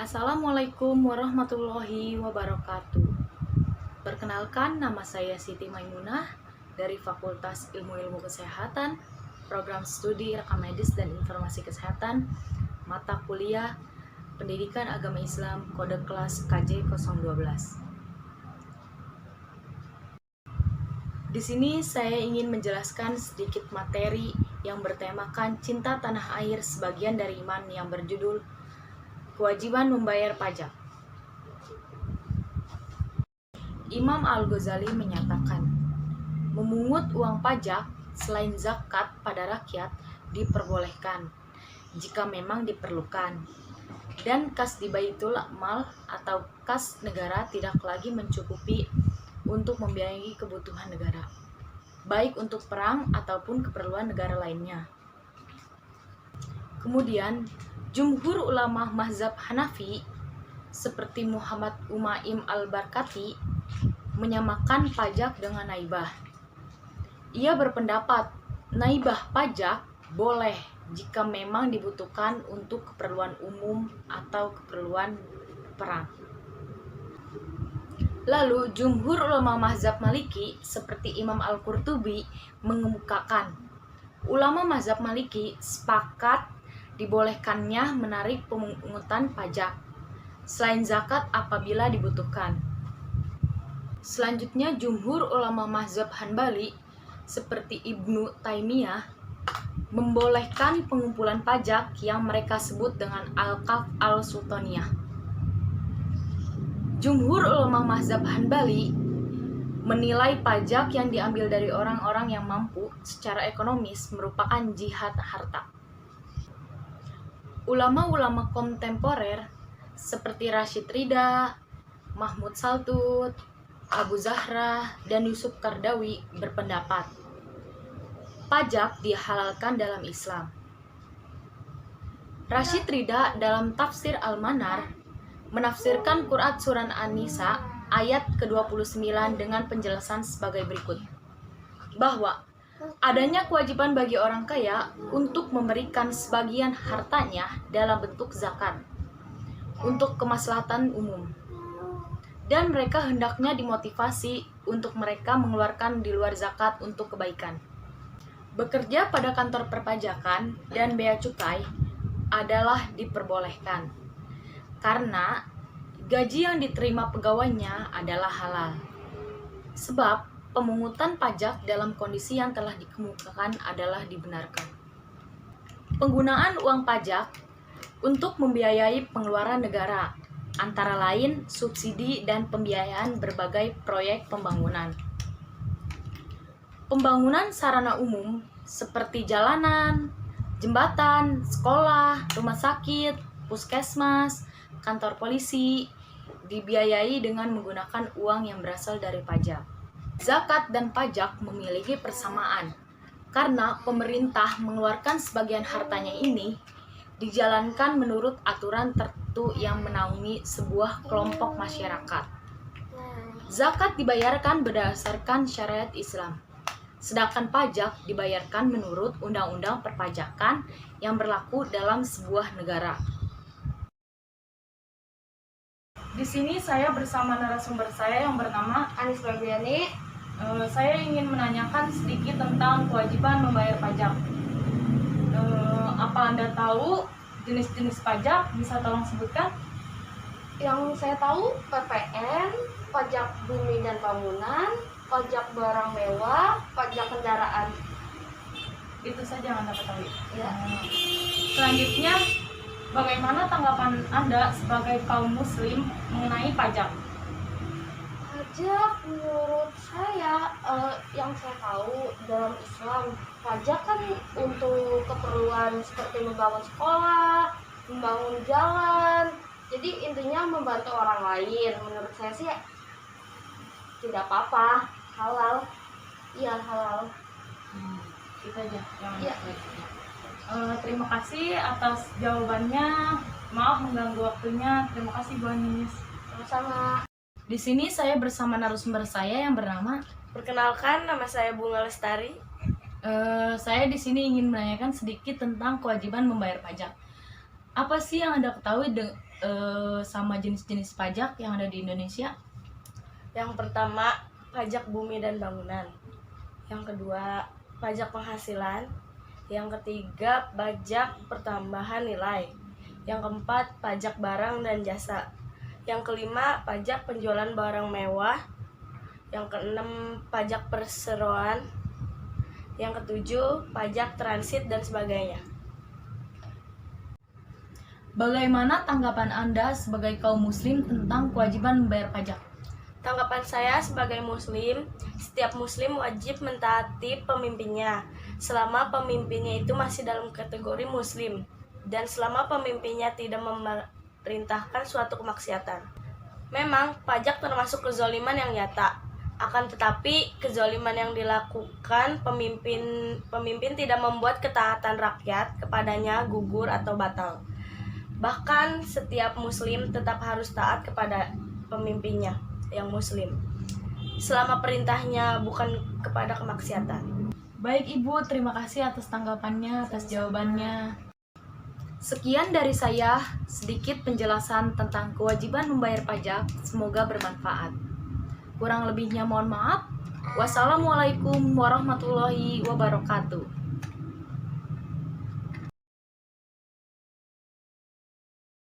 Assalamualaikum warahmatullahi wabarakatuh. Perkenalkan, nama saya Siti Maimunah dari Fakultas Ilmu Kesehatan, Program Studi Rekam Medis dan Informasi Kesehatan, mata kuliah Pendidikan Agama Islam, kode kelas KJ 012. Di sini saya ingin menjelaskan sedikit materi yang bertemakan cinta tanah air sebagian dari iman yang berjudul Kewajiban membayar pajak. Imam Al-Ghazali menyatakan, memungut uang pajak selain zakat pada rakyat diperbolehkan jika memang diperlukan, dan kas di Baitul Mal atau kas negara tidak lagi mencukupi untuk membiayai kebutuhan negara, baik untuk perang ataupun keperluan negara lainnya. Kemudian, jumhur ulama mazhab Hanafi seperti Muhammad Umaim Al-Barkati menyamakan pajak dengan naibah. Ia berpendapat naibah pajak boleh jika memang dibutuhkan untuk keperluan umum atau keperluan perang. Lalu jumhur ulama mazhab Maliki seperti Imam Al-Qurtubi mengemukakan ulama mazhab Maliki sepakat dibolehkannya menarik pemungutan pajak selain zakat apabila dibutuhkan. Selanjutnya jumhur ulama mazhab Hanbali seperti Ibnu Taimiyah membolehkan pengumpulan pajak yang mereka sebut dengan Al-Kaf Al-Sultaniyah. Jumhur ulama mazhab Hanbali menilai pajak yang diambil dari orang-orang yang mampu secara ekonomis merupakan jihad harta. Ulama-ulama kontemporer seperti Rashid Ridha, Mahmud Saltut, Abu Zahra, dan Yusuf Qaradawi berpendapat pajak dihalalkan dalam Islam. Rashid Ridha dalam tafsir Al-Manar menafsirkan Quran Surah An-Nisa ayat ke-29 dengan penjelasan sebagai berikut, bahwa adanya kewajiban bagi orang kaya untuk memberikan sebagian hartanya dalam bentuk zakat untuk kemaslahatan umum, dan mereka hendaknya dimotivasi untuk mereka mengeluarkan di luar zakat untuk kebaikan. Bekerja pada kantor perpajakan dan bea cukai adalah diperbolehkan karena gaji yang diterima pegawainya adalah halal, sebab pemungutan pajak dalam kondisi yang telah dikemukakan adalah dibenarkan. Penggunaan uang pajak untuk membiayai pengeluaran negara, antara lain subsidi dan pembiayaan berbagai proyek pembangunan. Pembangunan sarana umum seperti jalanan, jembatan, sekolah, rumah sakit, puskesmas, kantor polisi dibiayai dengan menggunakan uang yang berasal dari pajak. Zakat dan pajak memiliki persamaan karena pemerintah mengeluarkan sebagian hartanya ini dijalankan menurut aturan tertentu yang menaungi sebuah kelompok masyarakat. Zakat dibayarkan berdasarkan syariat Islam, sedangkan pajak dibayarkan menurut undang-undang perpajakan yang berlaku dalam sebuah negara. Di sini saya bersama narasumber saya yang bernama Anis Febriani. Saya ingin menanyakan sedikit tentang kewajiban membayar pajak. Apa Anda tahu jenis-jenis pajak? Bisa tolong sebutkan? Yang saya tahu PPN, pajak bumi dan bangunan, pajak barang mewah, pajak kendaraan. Itu saja yang Anda ketahui. Ya. Selanjutnya, bagaimana tanggapan Anda sebagai kaum muslim mengenai pajak? Pajak menurut saya, yang saya tahu dalam Islam, pajak kan untuk keperluan seperti membangun sekolah, membangun jalan. Jadi intinya membantu orang lain. Menurut saya sih tidak apa-apa, halal. Iya, halal. Itu aja yang Ya. Terima kasih atas jawabannya. Maaf mengganggu waktunya. Terima kasih Bu Anis. Sama-sama. Di sini saya bersama narasumber saya yang bernama. Perkenalkan, nama saya Bunga Lestari. Saya di sini ingin menanyakan sedikit tentang kewajiban membayar pajak. Apa sih yang Anda ketahui sama jenis-jenis pajak yang ada di Indonesia? Yang pertama, pajak bumi dan bangunan. Yang kedua, pajak penghasilan. Yang ketiga, pajak pertambahan nilai. Yang keempat, pajak barang dan jasa. Yang kelima, pajak penjualan barang mewah. Yang keenam, pajak perseroan. Yang ketujuh, pajak transit dan sebagainya. Bagaimana tanggapan Anda sebagai kaum muslim tentang kewajiban membayar pajak? Tanggapan saya sebagai muslim, setiap muslim wajib mentaati pemimpinnya selama pemimpinnya itu masih dalam kategori muslim dan selama pemimpinnya tidak memerintahkan suatu kemaksiatan. Memang pajak termasuk kezoliman yang nyata, akan tetapi kezoliman yang dilakukan pemimpin tidak membuat ketaatan rakyat kepadanya gugur atau batal. Bahkan setiap muslim tetap harus taat kepada pemimpinnya yang muslim selama perintahnya bukan kepada kemaksiatan. Baik Ibu, terima kasih atas tanggapannya, atas jawabannya. Sekian dari saya, sedikit penjelasan tentang kewajiban membayar pajak. Semoga bermanfaat. Kurang lebihnya mohon maaf. Wassalamualaikum warahmatullahi wabarakatuh.